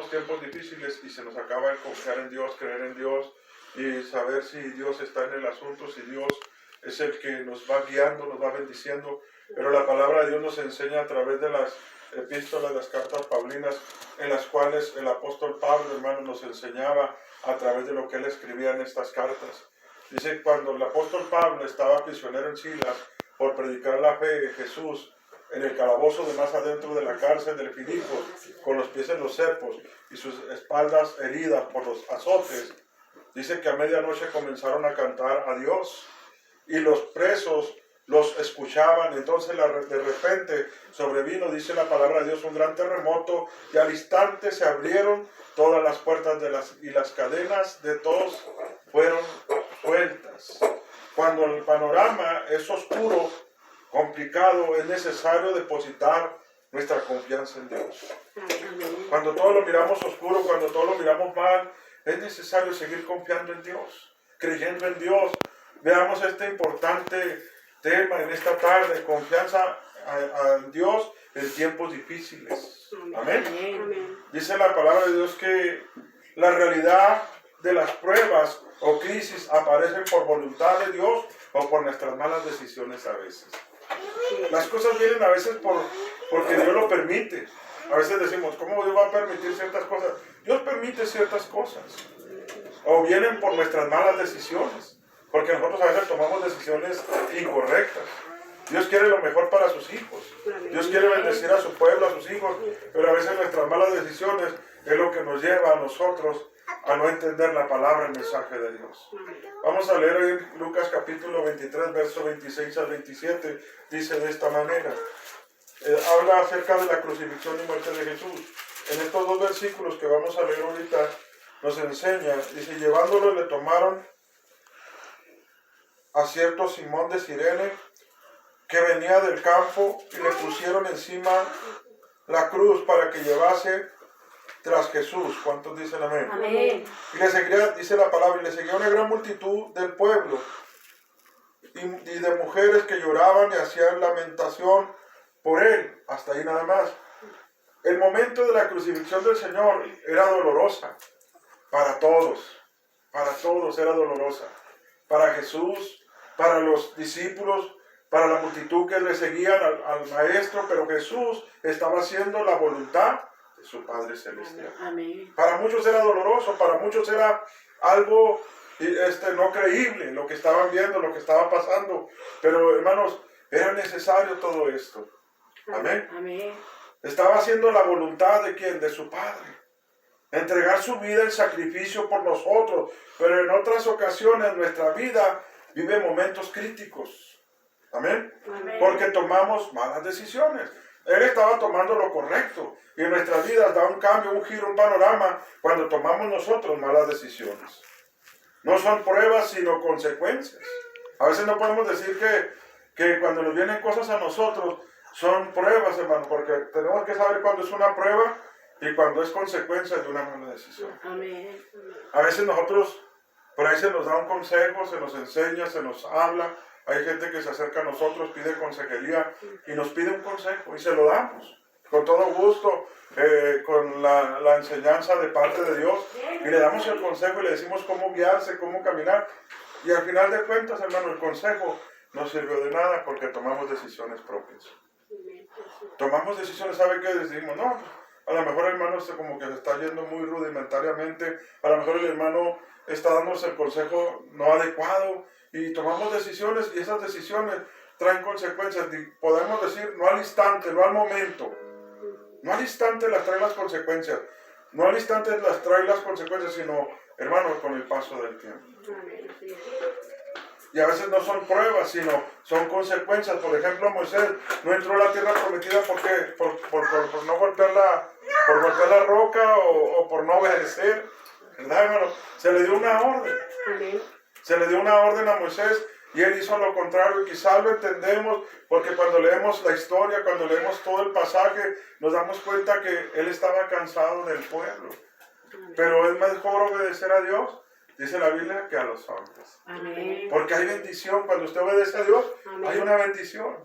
vivimos tiempos difíciles y se nos acaba el confiar en Dios, creer en Dios y saber si Dios está en el asunto, si Dios es el que nos va guiando, nos va bendiciendo. Pero la palabra de Dios nos enseña a través de las epístolas, las cartas paulinas, en las cuales el apóstol Pablo, hermano, nos enseñaba a través de lo que él escribía en estas cartas. Dice, cuando el apóstol Pablo estaba prisionero en Silas por predicar la fe de Jesús, en el calabozo de más adentro de la cárcel de Filipos, con los pies en los cepos y sus espaldas heridas por los azotes, dice que a medianoche comenzaron a cantar a Dios y los presos los escuchaban. Entonces de repente sobrevino, dice la palabra de Dios, un gran terremoto y al instante se abrieron todas las puertas y las cadenas de todos fueron sueltas. Cuando el panorama es oscuro, complicado, es necesario depositar nuestra confianza en Dios. Cuando todo lo miramos oscuro, cuando todo lo miramos mal, es necesario seguir confiando en Dios, creyendo en Dios. Veamos este importante tema en esta tarde, confianza en Dios en tiempos difíciles. Amén. Dice la palabra de Dios que la realidad de las pruebas o crisis aparecen por voluntad de Dios o por nuestras malas decisiones a veces. Las cosas vienen a veces porque Dios lo permite. A veces decimos, ¿cómo Dios va a permitir ciertas cosas? Dios permite ciertas cosas. O vienen por nuestras malas decisiones. Porque nosotros a veces tomamos decisiones incorrectas. Dios quiere lo mejor para sus hijos. Dios quiere bendecir a su pueblo, a sus hijos. Pero a veces nuestras malas decisiones es lo que nos lleva a nosotros a no entender la palabra, el mensaje de Dios. Vamos a leer en Lucas capítulo 23, verso 26 al 27. Dice de esta manera. Habla acerca de la crucifixión y muerte de Jesús. En estos dos versículos que vamos a leer ahorita nos enseña, dice, llevándolo le tomaron a cierto Simón de Cirene que venía del campo y le pusieron encima la cruz para que llevase tras Jesús. ¿Cuántos dicen amén? Amén. Y le seguía, dice la palabra, y le seguía una gran multitud del pueblo y de mujeres que lloraban y hacían lamentación por él. Hasta ahí nada más. El momento de la crucifixión del Señor era dolorosa para todos era dolorosa. Para Jesús, para los discípulos, para la multitud que le seguían al Maestro, pero Jesús estaba haciendo la voluntad de su Padre Celestial. Amén. Para muchos era doloroso, para muchos era algo no creíble lo que estaban viendo, lo que estaba pasando, pero hermanos, era necesario todo esto. Amén. Amén. Estaba haciendo la voluntad de ¿quién? De su Padre. Entregar su vida en sacrificio por nosotros, pero en otras ocasiones nuestra vida vive momentos críticos. Amén. Amén. Porque tomamos malas decisiones. Él estaba tomando lo correcto y en nuestras vidas da un cambio, un giro, un panorama cuando tomamos nosotros malas decisiones. No son pruebas sino consecuencias. A veces no podemos decir que cuando nos vienen cosas a nosotros son pruebas, hermano, porque tenemos que saber cuándo es una prueba y cuándo es consecuencia de una mala decisión. Amén. A veces nosotros, por ahí se nos da un consejo, se nos enseña, se nos habla. Hay gente que se acerca a nosotros, pide consejería y nos pide un consejo y se lo damos. Con todo gusto, con la enseñanza de parte de Dios. Y le damos el consejo y le decimos cómo guiarse, cómo caminar. Y al final de cuentas, hermano, el consejo no sirvió de nada porque tomamos decisiones propias. Tomamos decisiones, ¿sabe qué? Decimos, no, a lo mejor el hermano como que se está yendo muy rudimentariamente. A lo mejor el hermano está dándose el consejo no adecuado. Y tomamos decisiones y esas decisiones traen consecuencias. Y podemos decir, no al instante, no al momento. No al instante las traen las consecuencias. No al instante las traen las consecuencias, sino, hermano, con el paso del tiempo. Y a veces no son pruebas, sino son consecuencias. Por ejemplo, Moisés no entró a la tierra prometida porque, por no golpear la roca o por no obedecer. ¿Verdad, hermano? Se le dio una orden. Se le dio una orden a Moisés y él hizo lo contrario. Y quizás lo entendemos porque cuando leemos la historia, cuando leemos todo el pasaje, nos damos cuenta que él estaba cansado del pueblo. Pero es mejor obedecer a Dios, dice la Biblia, que a los hombres. Amén. Porque hay bendición. Cuando usted obedece a Dios, Amén. hay una bendición.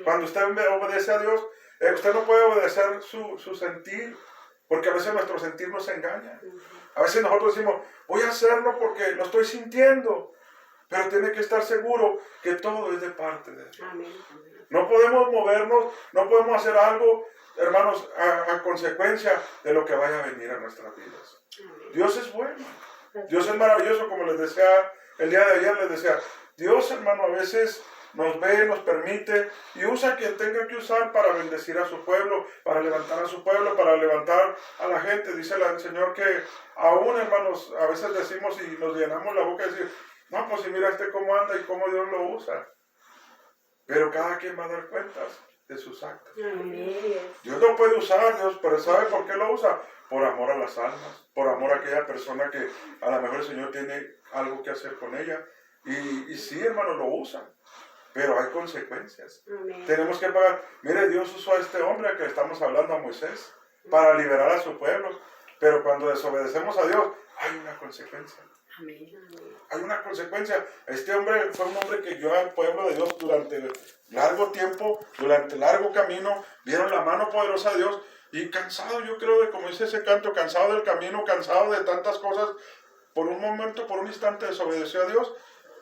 Cuando usted obedece a Dios, usted no puede obedecer su sentir. Porque a veces nuestro sentir nos engaña. A veces nosotros decimos, voy a hacerlo porque lo estoy sintiendo. Pero tiene que estar seguro que todo es de parte de Dios. No podemos movernos, no podemos hacer algo, hermanos, a consecuencia de lo que vaya a venir a nuestras vidas. Dios es bueno. Dios es maravilloso, como les decía el día de ayer, les decía, Dios, hermano, a veces nos ve, nos permite y usa quien tenga que usar para bendecir a su pueblo, para levantar a su pueblo, para levantar a la gente. Dice el Señor que aún, hermanos, a veces decimos y nos llenamos la boca de decir, no, pues si mira cómo anda y cómo Dios lo usa. Pero cada quien va a dar cuentas de sus actos. Dios lo puede usar, Dios, pero ¿sabe por qué lo usa? Por amor a las almas, por amor a aquella persona que a lo mejor el Señor tiene algo que hacer con ella. Y sí, hermano, lo usa, pero hay consecuencias. Tenemos que pagar. Mire, Dios usó a este hombre al que estamos hablando, a Moisés, para liberar a su pueblo. Pero cuando desobedecemos a Dios, hay una consecuencia. Hay una consecuencia. Este hombre fue un hombre que guió al pueblo de Dios durante largo tiempo, durante largo camino. Vieron la mano poderosa de Dios. Y cansado, yo creo, de como dice ese canto, cansado del camino, cansado de tantas cosas, por un momento, por un instante desobedeció a Dios.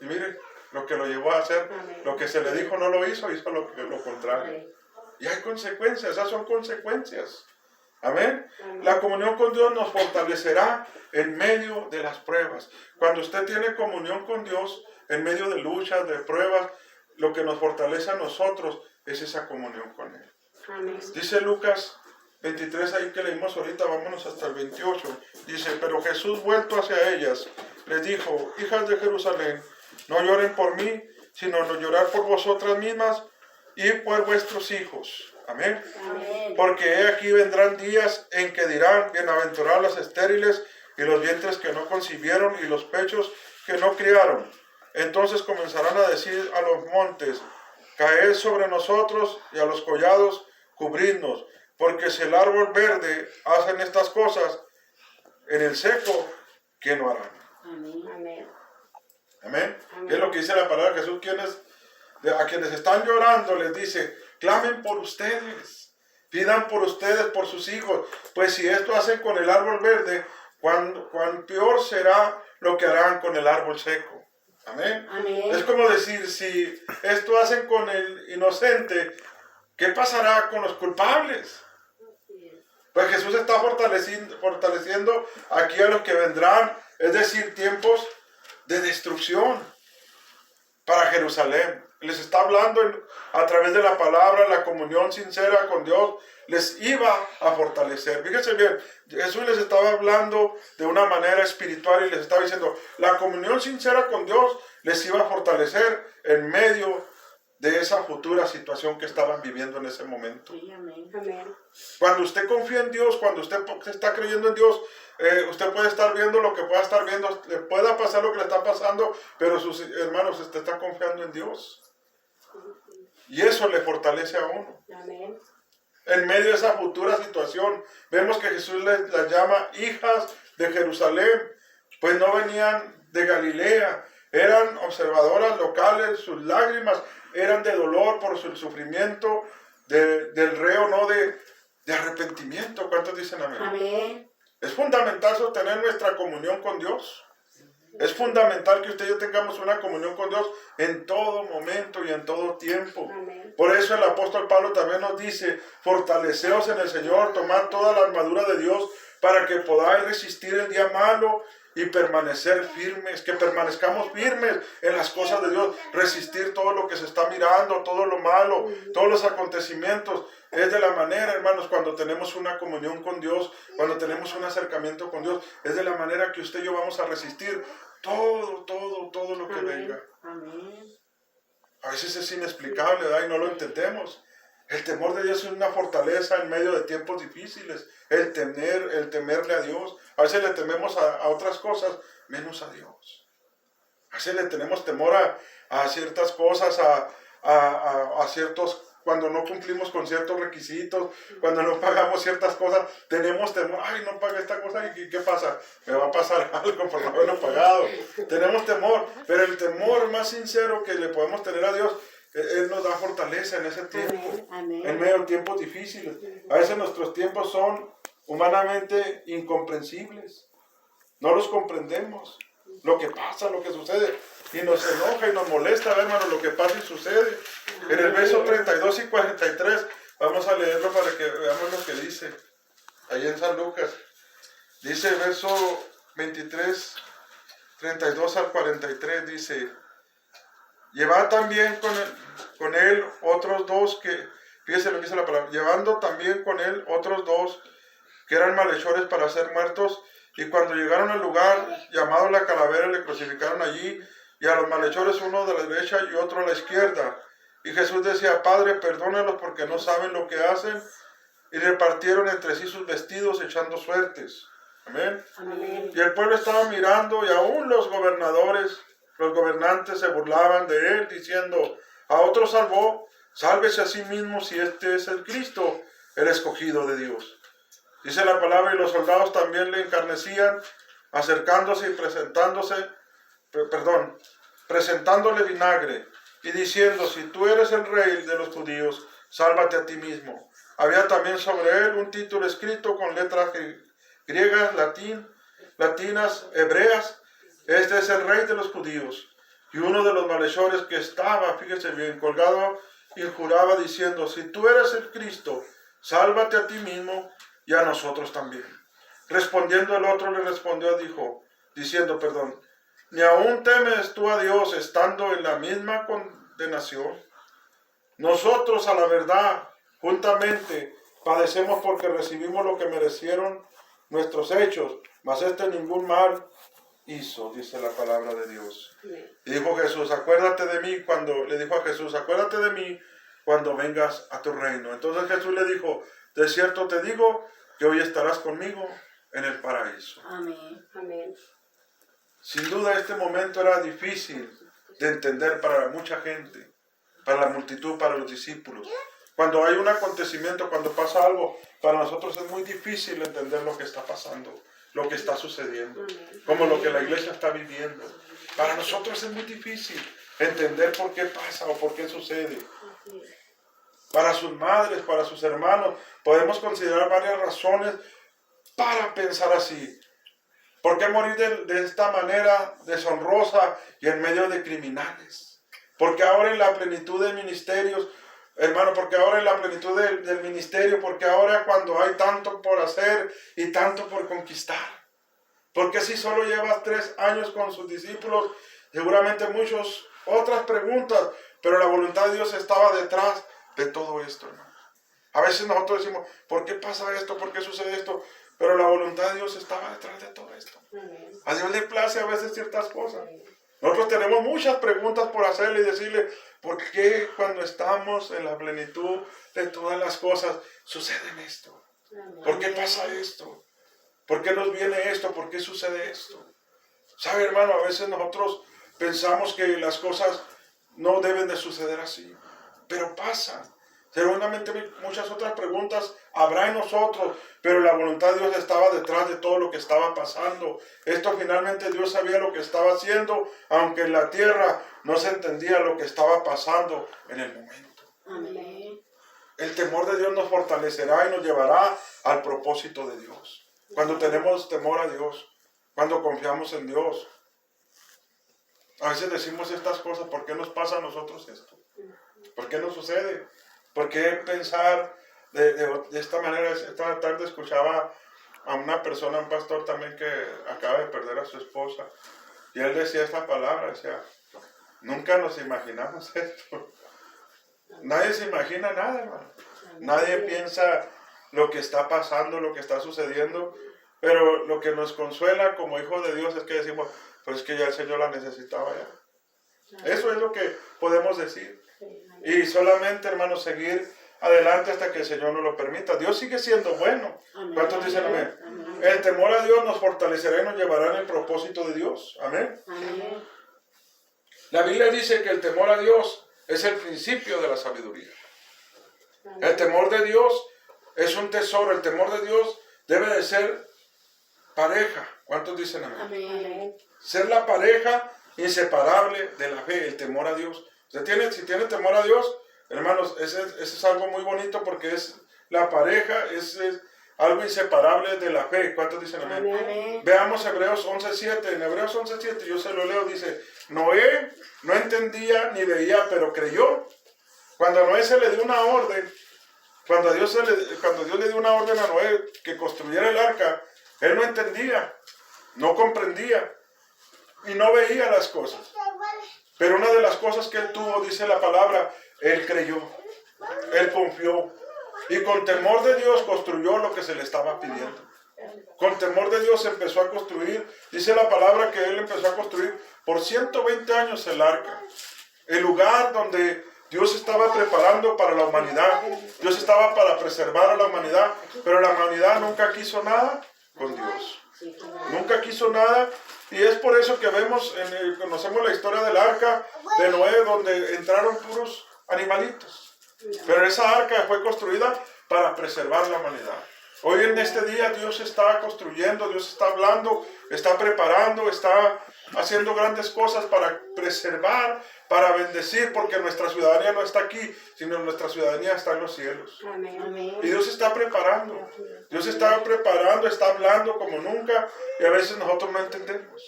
Y mire, lo que lo llevó a hacer, lo que se le dijo no lo hizo, hizo lo contrario. Y hay consecuencias, esas son consecuencias. Amén. La comunión con Dios nos fortalecerá en medio de las pruebas. Cuando usted tiene comunión con Dios, en medio de luchas, de pruebas, lo que nos fortalece a nosotros es esa comunión con Él. Amén. Dice Lucas 23, ahí que leímos ahorita, vámonos hasta el 28. Dice, pero Jesús vuelto hacia ellas, les dijo, hijas de Jerusalén, no lloren por mí, sino no llorar por vosotras mismas y por vuestros hijos. Amén. Amén. Porque he aquí vendrán días en que dirán, bienaventurados los estériles y los vientres que no concibieron y los pechos que no criaron. Entonces comenzarán a decir a los montes, caed sobre nosotros, y a los collados, cubridnos. Porque si el árbol verde hacen estas cosas, en el seco, ¿qué no harán? Amén. Amén. Amén. Amén. ¿Qué es lo que dice la palabra de Jesús? A quienes están llorando les dice, clamen por ustedes, pidan por ustedes, por sus hijos. Pues si esto hacen con el árbol verde, cuán peor será lo que harán con el árbol seco. Amén. Amén. Es como decir, si esto hacen con el inocente, ¿qué pasará con los culpables? Pues Jesús está fortaleciendo aquí a los que vendrán, es decir, tiempos de destrucción para Jerusalén. Les está hablando a través de la palabra, la comunión sincera con Dios, les iba a fortalecer. Fíjense bien, Jesús les estaba hablando de una manera espiritual y les estaba diciendo, la comunión sincera con Dios les iba a fortalecer en medio de esa futura situación que estaban viviendo en ese momento. Sí, amén. Amén. Cuando usted confía en Dios, cuando usted está creyendo en Dios, usted puede estar viendo lo que pueda estar viendo, le pueda pasar lo que le está pasando, pero sus hermanos están confiando en Dios. Y eso le fortalece a uno. Amén. En medio de esa futura situación, vemos que Jesús las llama hijas de Jerusalén, pues no venían de Galilea, eran observadoras locales, sus lágrimas eran de dolor por su sufrimiento del reo, no de arrepentimiento. ¿Cuántos dicen amén? Amén. Es fundamental sostener nuestra comunión con Dios. Es fundamental que usted y yo tengamos una comunión con Dios en todo momento y en todo tiempo. Amén. Por eso el apóstol Pablo también nos dice, fortaleceos en el Señor, tomad toda la armadura de Dios para que podáis resistir el día malo y permanecer firmes, que permanezcamos firmes en las cosas de Dios, resistir todo lo que se está mirando, todo lo malo, todos los acontecimientos. Es de la manera, hermanos, cuando tenemos una comunión con Dios, cuando tenemos un acercamiento con Dios, es de la manera que usted y yo vamos a resistir todo lo que Amén. Venga. Amén. A veces es inexplicable, ¿verdad? Y no lo entendemos. El temor de Dios es una fortaleza en medio de tiempos difíciles. El temerle a Dios. A veces le tememos a otras cosas, menos a Dios. A veces le tenemos temor a ciertas cosas, a ciertos, cuando no cumplimos con ciertos requisitos, cuando no pagamos ciertas cosas, tenemos temor. Ay, no pagué esta cosa, ¿y qué pasa? Me va a pasar algo por no haberlo pagado. Tenemos temor, pero el temor más sincero que le podemos tener a Dios, Él nos da fortaleza en ese tiempo, Amén. En medio de tiempos difíciles. A veces nuestros tiempos son humanamente incomprensibles. No los comprendemos. Lo que pasa, lo que sucede. Y nos enoja y nos molesta, hermano, lo que pasa y sucede. En el verso 32 y 43, vamos a leerlo para que veamos lo que dice. Ahí en San Lucas. Dice el verso 23, 32 al 43, dice: llevad también con él otros dos que, fíjese lo que dice la palabra, llevando también con él otros dos que eran malhechores para ser muertos, y cuando llegaron al lugar llamado la calavera, le crucificaron allí, y a los malhechores uno de la derecha y otro a la izquierda. Y Jesús decía: Padre, perdónalos porque no saben lo que hacen. Y repartieron entre sí sus vestidos echando suertes. Amén. Amén. Y el pueblo estaba mirando, y aún los gobernantes se burlaban de él, diciendo: a otro salvó, sálvese a sí mismo si este es el Cristo, el escogido de Dios. Dice la palabra: y los soldados también le encarnecían, acercándose y presentándole vinagre, y diciendo: si tú eres el rey de los judíos, sálvate a ti mismo. Había también sobre él un título escrito con letras griegas, latinas, hebreas: este es el rey de los judíos. Y uno de los malhechores que estaba, fíjese bien, colgado, y juraba diciendo: si tú eres el Cristo, sálvate a ti mismo y a nosotros también. Respondiendo el otro, le respondió, diciendo, ¿ni aún temes tú a Dios estando en la misma condenación? Nosotros, a la verdad, juntamente padecemos porque recibimos lo que merecieron nuestros hechos, mas ningún mal hizo, dice la palabra de Dios. Y dijo Jesús: acuérdate de mí acuérdate de mí cuando vengas a tu reino. Entonces Jesús le dijo: de cierto te digo que hoy estarás conmigo en el paraíso. Amén. Amén. Sin duda este momento era difícil de entender para mucha gente, para la multitud, para los discípulos. Cuando hay un acontecimiento, cuando pasa algo, para nosotros es muy difícil entender lo que está pasando, lo que está sucediendo, como lo que la iglesia está viviendo. Para nosotros es muy difícil entender por qué pasa o por qué sucede. Para sus madres, para sus hermanos, podemos considerar varias razones para pensar así. ¿Por qué morir de esta manera deshonrosa y en medio de criminales? Porque ahora en la plenitud de ministerios, hermano, porque ahora en la plenitud del ministerio, porque ahora cuando hay tanto por hacer y tanto por conquistar. Porque si solo llevas 3 años con sus discípulos, seguramente muchas otras preguntas, pero la voluntad de Dios estaba detrás de todo esto, hermano. A veces nosotros decimos: ¿por qué pasa esto? ¿Por qué sucede esto? Pero la voluntad de Dios estaba detrás de todo esto. A Dios le place a veces ciertas cosas. Nosotros tenemos muchas preguntas por hacerle y decirle: ¿por qué cuando estamos en la plenitud de todas las cosas suceden esto? ¿Por qué pasa esto? ¿Por qué nos viene esto? ¿Por qué sucede esto? ¿Sabe, hermano? A veces nosotros pensamos que las cosas no deben de suceder así, pero pasan. Seguramente muchas otras preguntas habrá en nosotros, pero la voluntad de Dios estaba detrás de todo lo que estaba pasando. Esto finalmente Dios sabía lo que estaba haciendo, aunque en la tierra no se entendía lo que estaba pasando en el momento. Amén. El temor de Dios nos fortalecerá y nos llevará al propósito de Dios. Cuando tenemos temor a Dios, cuando confiamos en Dios. A veces decimos estas cosas: ¿por qué nos pasa a nosotros esto? ¿Por qué nos sucede? ¿Por qué pensar de esta manera? Esta tarde escuchaba a una persona, un pastor también, que acaba de perder a su esposa. Y él decía esta palabra, decía: nunca nos imaginamos esto. Nadie se imagina nada, hermano. Nadie piensa lo que está pasando, lo que está sucediendo. Pero lo que nos consuela como hijos de Dios es que decimos: pues que ya el Señor la necesitaba ya. Eso es lo que podemos decir. Y solamente, hermanos, seguir adelante hasta que el Señor nos lo permita. Dios sigue siendo bueno. ¿Cuántos dicen amén? Amén. El temor a Dios nos fortalecerá y nos llevará en el propósito de Dios. Amén. Amén. La Biblia dice que el temor a Dios es el principio de la sabiduría. Amén. El temor de Dios es un tesoro. El temor de Dios debe de ser pareja. ¿Cuántos dicen amén? Amén. Ser la pareja inseparable de la fe, el temor a Dios. Si tiene temor a Dios, hermanos, ese es algo muy bonito, porque es la pareja, es algo inseparable de la fe. ¿Cuántos dicen amén? Amén. Veamos Hebreos 11:7. En Hebreos 11:7 yo se lo leo, dice, Noé no entendía ni veía, pero creyó. Cuando a Noé se le dio una orden, cuando Dios le dio una orden a Noé que construyera el arca, él no entendía, no comprendía y no veía las cosas. Pero una de las cosas que él tuvo, dice la palabra, él creyó, él confió y con temor de Dios construyó lo que se le estaba pidiendo. Con temor de Dios empezó a construir, dice la palabra que él empezó a construir por 120 años el arca, el lugar donde Dios estaba preparando para la humanidad. Dios estaba para preservar a la humanidad, pero la humanidad nunca quiso nada con Dios. Nunca quiso nada. Y es por eso que vemos, conocemos la historia del arca de Noé, donde entraron puros animalitos. Pero esa arca fue construida para preservar la humanidad. Hoy en este día Dios está construyendo, Dios está hablando, está preparando, está haciendo grandes cosas para preservar, para bendecir, porque nuestra ciudadanía no está aquí, sino nuestra ciudadanía está en los cielos. Amén. Y Dios está preparando, Dios está preparando, está hablando como nunca, y a veces nosotros no entendemos.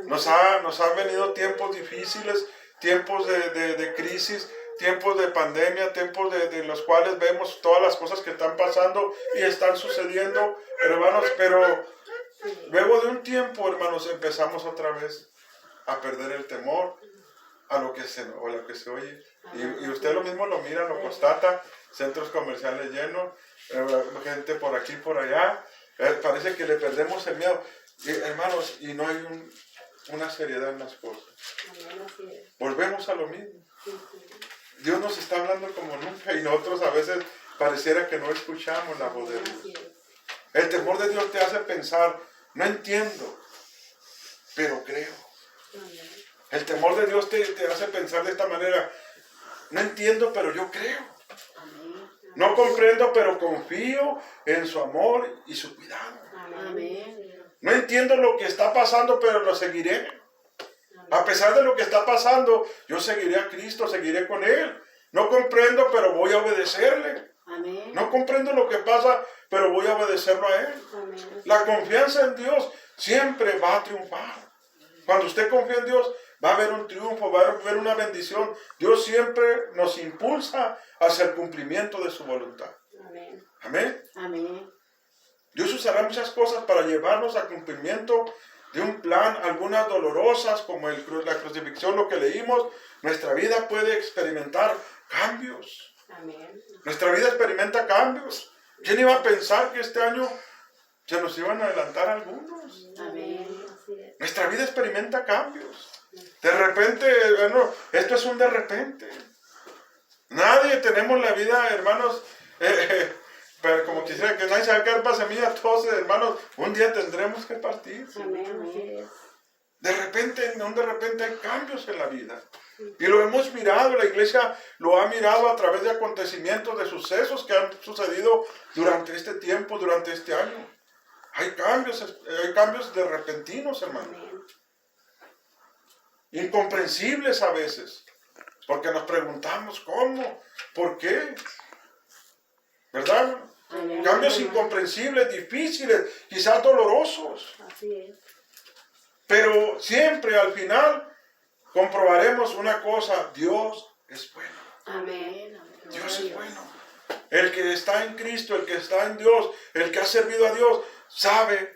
Nos han venido tiempos difíciles, tiempos de crisis, tiempos de pandemia, tiempos de los cuales vemos todas las cosas que están pasando y están sucediendo, hermanos, pero luego de un tiempo, hermanos, empezamos otra vez a perder el temor a lo que se oye. Y usted lo mismo lo mira, lo constata, centros comerciales llenos, gente por aquí, por allá, parece que le perdemos el miedo. Y, hermanos, y no hay una seriedad en las cosas. Volvemos a lo mismo. Dios nos está hablando como nunca y nosotros a veces pareciera que no escuchamos la voz de Dios. El temor de Dios te hace pensar, no entiendo, pero creo. El temor de Dios te hace pensar de esta manera, no entiendo, pero yo creo. No comprendo, pero confío en su amor y su cuidado. No entiendo lo que está pasando, pero lo seguiré. A pesar de lo que está pasando, yo seguiré a Cristo, seguiré con Él. No comprendo, pero voy a obedecerle. Amén. No comprendo lo que pasa, pero voy a obedecerlo a Él. Amén. La confianza en Dios siempre va a triunfar. Cuando usted confía en Dios, va a haber un triunfo, va a haber una bendición. Dios siempre nos impulsa hacia el cumplimiento de su voluntad. Amén. Amén. Amén. Dios usará muchas cosas para llevarnos a cumplimiento de un plan, algunas dolorosas como la crucifixión, lo que leímos. Nuestra vida puede experimentar cambios. Amén. Nuestra vida experimenta cambios. ¿Quién iba a pensar que este año se nos iban a adelantar algunos? Amén. Nuestra vida experimenta cambios. De repente, bueno, esto es un de repente. Nadie tenemos la vida, hermanos, pero como quisiera que nadie se va a quedar para semilla, todos hermanos, un día tendremos que partir. Amén. De repente hay cambios en la vida. Y lo hemos mirado, la iglesia lo ha mirado a través de acontecimientos, de sucesos que han sucedido durante este tiempo, durante este año. Hay cambios de repentinos, hermano. Incomprensibles a veces. Porque nos preguntamos cómo, por qué. ¿Verdad? Amén. Cambios incomprensibles, difíciles, quizás dolorosos. Así es. Pero siempre al final comprobaremos una cosa, Dios es bueno. Amén. Dios es bueno. El que está en Cristo, el que está en Dios, el que ha servido a Dios, sabe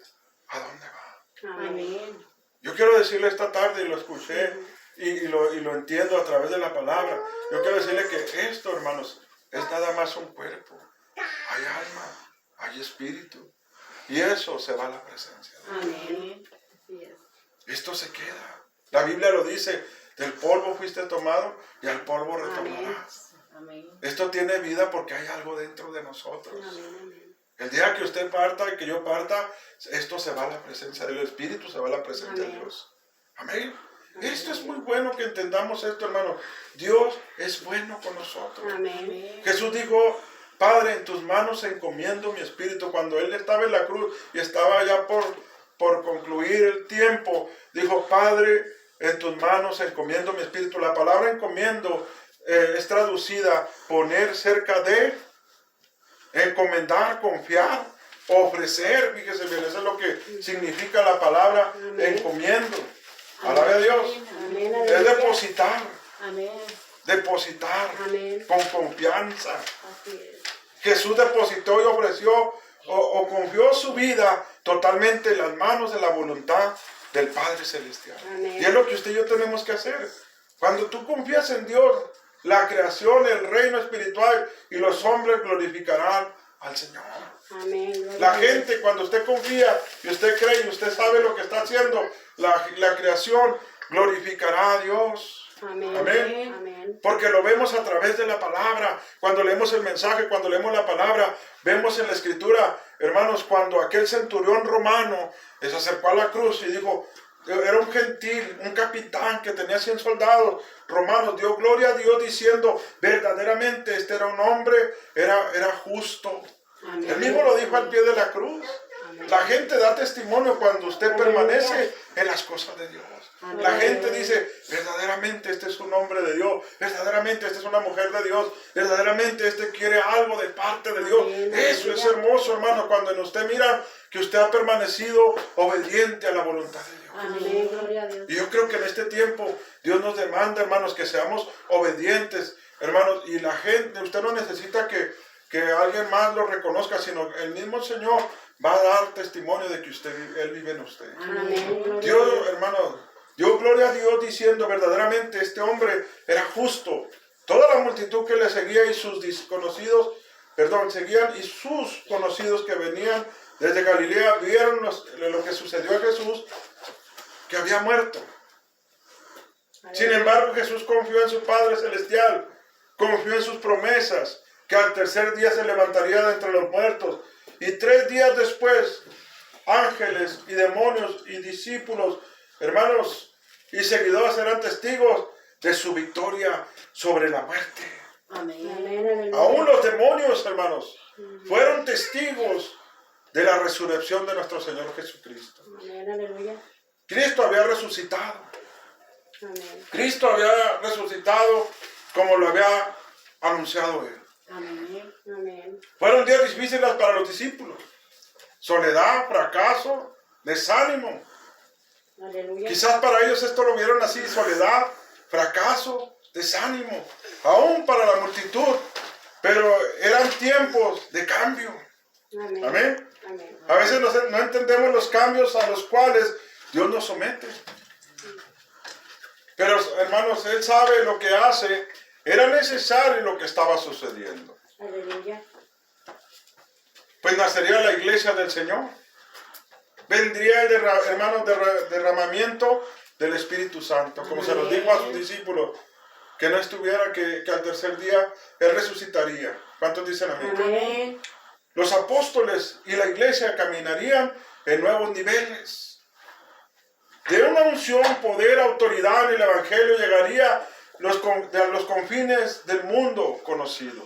a dónde va. Amén. Yo quiero decirle esta tarde, y lo escuché, y lo entiendo a través de la palabra, yo quiero decirle que esto, hermanos, es nada más un cuerpo. Hay alma, hay espíritu, y eso se va a la presencia de Dios. Amén. Así es. Esto se queda. La Biblia lo dice, del polvo fuiste tomado y al polvo Amén. retornarás. Amén. Esto tiene vida porque hay algo dentro de nosotros. Amén. El día que usted parta y que yo parta, esto se va a la presencia del Espíritu, se va a la presencia de Dios. Amén. Esto es muy bueno que entendamos esto, hermano. Dios es bueno con nosotros. Amén. Jesús dijo, Padre, en tus manos encomiendo mi espíritu. Cuando Él estaba en la cruz y estaba ya por concluir el tiempo, dijo, Padre, en tus manos encomiendo mi espíritu. La palabra encomiendo es traducida poner cerca de, encomendar, confiar, ofrecer. Fíjese bien, eso es lo que significa la palabra encomiendo. Alabe a Dios. Amén. Es Aleluya. depositar, Amén. depositar Amén. con confianza. Así es. Jesús depositó y ofreció o confió su vida totalmente en las manos de la voluntad del Padre Celestial. Amén. Y es lo que usted y yo tenemos que hacer. Cuando tú confías en Dios, la creación, el reino espiritual y los hombres glorificarán al Señor. Amén. Gloria La a Dios. gente, cuando usted confía y usted cree y usted sabe lo que está haciendo, la creación glorificará a Dios. Amén. Amén. Amén. Porque lo vemos a través de la palabra. Cuando leemos el mensaje, cuando leemos la palabra, vemos en la escritura, hermanos, cuando aquel centurión romano se acercó a la cruz y dijo, era un gentil, un capitán que tenía 100 soldados romanos, dio gloria a Dios diciendo, verdaderamente este era un hombre, era justo. Amén. Él mismo lo dijo al pie de la cruz. Amén. La gente da testimonio cuando usted Aleluya. permanece en las cosas de Dios. Amén. La gente dice, verdaderamente este es un hombre de Dios, verdaderamente esta es una mujer de Dios, verdaderamente este quiere algo de parte de Dios. Amén. Eso es Aleluya. hermoso, hermano, cuando en usted mira que usted ha permanecido obediente a la voluntad de Dios. Amén. Gloria a Dios. Y yo creo que en este tiempo Dios nos demanda, hermanos, que seamos obedientes, hermanos, y la gente, usted no necesita que alguien más lo reconozca, sino el mismo Señor va a dar testimonio de que Él vive en usted. Amén. Gloria a Dios, hermano, dio gloria a Dios diciendo verdaderamente este hombre era justo. Toda la multitud que le seguía y sus desconocidos, seguían y sus conocidos que venían desde Galilea vieron lo que sucedió a Jesús, que había muerto. Sin embargo, Jesús confió en su Padre Celestial, confió en sus promesas, que al tercer día se levantaría de entre los muertos. Y 3 días después, ángeles y demonios y discípulos, hermanos y seguidores serán testigos de su victoria sobre la muerte. Amén. Aleluya. Aún los demonios, hermanos, fueron testigos de la resurrección de nuestro Señor Jesucristo. Amén. Aleluya. Cristo había resucitado. Amén. Cristo había resucitado como lo había anunciado Él. Amén. Amén. Fueron días difíciles para los discípulos. Soledad, fracaso, desánimo. Aleluya. Quizás para ellos esto lo vieron así, soledad, fracaso, desánimo. Aún para la multitud. Pero eran tiempos de cambio. Amén. Amén. Amén. A veces no entendemos los cambios a los cuales Dios nos somete. Pero hermanos, Él sabe lo que hace. Era necesario lo que estaba sucediendo. Aleluya. Pues nacería la iglesia del Señor. Vendría el derramamiento del Espíritu Santo. Como se los dijo a sus discípulos. Que no estuviera, que al tercer día Él resucitaría. ¿Cuántos dicen amén? Amén. Los apóstoles y la iglesia caminarían en nuevos niveles. De una unción, poder, autoridad en el Evangelio llegaría a los confines del mundo conocido.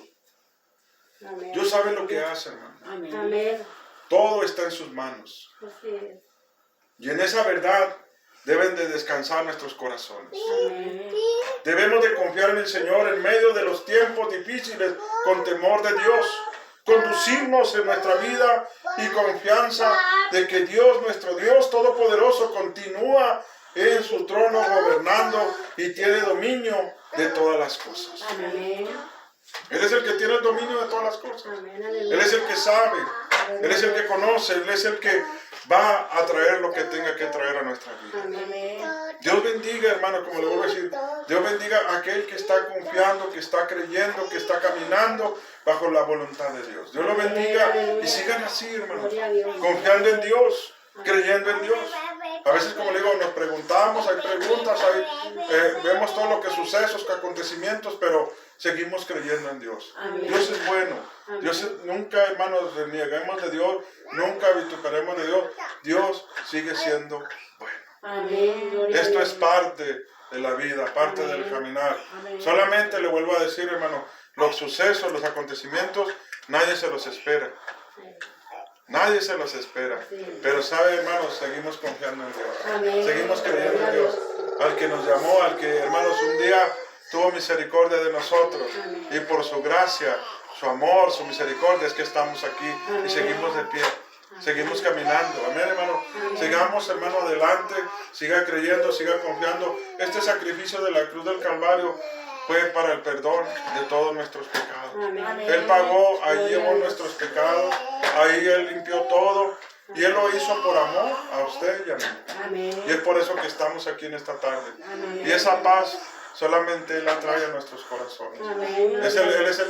Amén. Dios sabe lo que hace, hermano. Amén. Amén. Todo está en sus manos. Así es. Y en esa verdad deben de descansar nuestros corazones. Amén. Debemos de confiar en el Señor en medio de los tiempos difíciles con temor de Dios. Conducirnos en nuestra vida y confianza de que Dios, nuestro Dios Todopoderoso, continúa en su trono gobernando y tiene dominio de todas las cosas. Amén. Él es el que tiene el dominio de todas las cosas. Amén. Él Aleluya. es el que sabe, Él es el que conoce, Él es el que va a traer lo que tenga que traer a nuestra vida. Amén. Dios bendiga, hermano, como le vuelvo a decir, Dios bendiga a aquel que está confiando, que está creyendo, que está caminando bajo la voluntad de Dios. Dios lo bendiga y sigan así, hermanos, Gloria a Dios. confiando en Dios, creyendo en Dios. A veces, como le digo, nos preguntamos, hay preguntas, vemos todo lo que sucesos, acontecimientos, pero seguimos creyendo en Dios. Amén. Dios es bueno. Amén. Nunca, hermanos, renieguemos de Dios, nunca vituperemos de Dios. Dios sigue siendo bueno. Amén. Gloria a Esto Dios. es parte de la vida, parte Amén. del caminar. Amén. Solamente le vuelvo a decir, hermano, los sucesos, los acontecimientos, nadie se los espera. Nadie se los espera. Sí. Pero sabe, hermanos, seguimos confiando en Dios. Amén. Seguimos creyendo Gloria a en Dios. Al que nos llamó, al que, hermanos, un día tuvo misericordia de nosotros. Amén. Y por su gracia su amor, su misericordia, es que estamos aquí y Amén. seguimos de pie. Seguimos caminando, amén, hermano. Amén. Sigamos, hermano, adelante. Siga creyendo, siga confiando. Este sacrificio de la cruz del Calvario fue para el perdón de todos nuestros pecados. Amén. Él pagó, ahí Gloria llevó a Dios. nuestros pecados, ahí Él limpió todo. Y Él lo hizo por amor a usted y a mí. Amén. Y es por eso que estamos aquí en esta tarde. Amén. Y esa paz solamente Él la trae a nuestros corazones. Amén.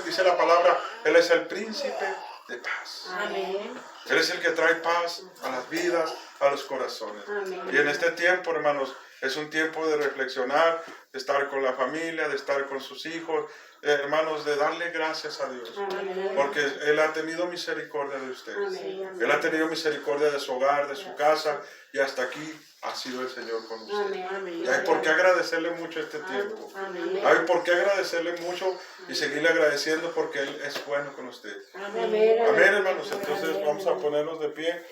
Dice la palabra, Él es el príncipe de paz. Amén. Él es el que trae paz a las vidas, a los corazones. Amén. Y en este tiempo, hermanos, es un tiempo de reflexionar, de estar con la familia, de estar con sus hijos, hermanos, de darle gracias a Dios. Amén. Porque Él ha tenido misericordia de ustedes. Amén. Él ha tenido misericordia de su hogar, de su casa, y hasta aquí ha sido el Señor con ustedes. Amén. Y hay por qué agradecerle mucho este tiempo. Amén. Hay por qué agradecerle mucho y seguirle agradeciendo porque Él es bueno con ustedes. Amén. Amén, hermanos. Entonces vamos a ponernos de pie.